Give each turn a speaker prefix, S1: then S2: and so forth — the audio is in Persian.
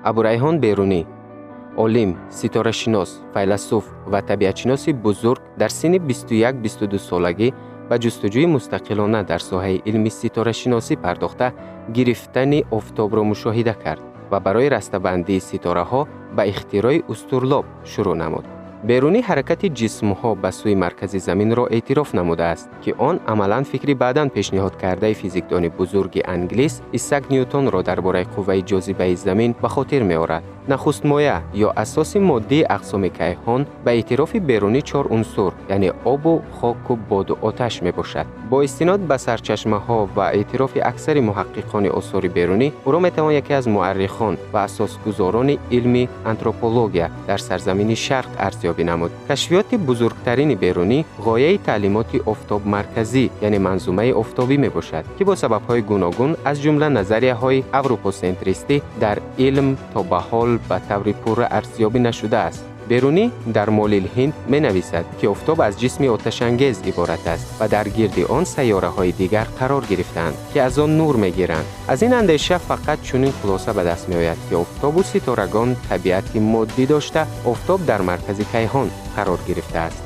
S1: ابوریحان بیرونی، عالم، ستاره‌شناس، فیلسوف و طبیعت‌شناس بزرگ در سن 21-22 سالگی به جستجوی مستقلانه در ساحه علم ستاره‌شناسی پرداخته گرفتن آفتاب را مشاهده کرد و برای رسته‌بندی ستاره‌ها به اختراع استرلاب شروع نمود. بیرونی حرکت جسم‌ها به سوی مرکز زمین را اعتراف نموده است که آن عملاً فکری بعداً پیشنهاد کرده فیزیکدان بزرگ انگلیس ایساک نیوتن را درباره قوه جاذبه زمین به خاطر می‌آورد. نخست مایه یا اساس ماده اقسام کیهان به اعتراف بیرونی 4 عنصر یعنی آب و خاک و باد و آتش میباشد. با استناد به سرچشمه‌ها و اعتراف اکثر محققان آثار بیرونی، او را میتوان یکی از مورخان و اساسگزاران علم آنتروپولوژی در سرزمین شرق ارزیابی نمود. کشفیات بزرگترین بیرونی غایه تعلیمات آفتاب مرکزی یعنی منظومه آفتابی میباشد که با سبب‌های گوناگون از جمله نظریه‌های اروپاسنتریستی در علم تا به حال به طور پوره ارزیابی نشده است. بیرونی در مالیل هند می نویسد که آفتاب از جسم آتش‌انگیز عبارت است و در گرد آن سیاره‌های دیگر قرار گرفتند که از آن نور می‌گیرند. از این اندیشه فقط چنین خلاصه به دست می‌آید که آفتاب و ستارگان طبیعت مادی داشته، آفتاب در مرکز کیهان قرار گرفته است.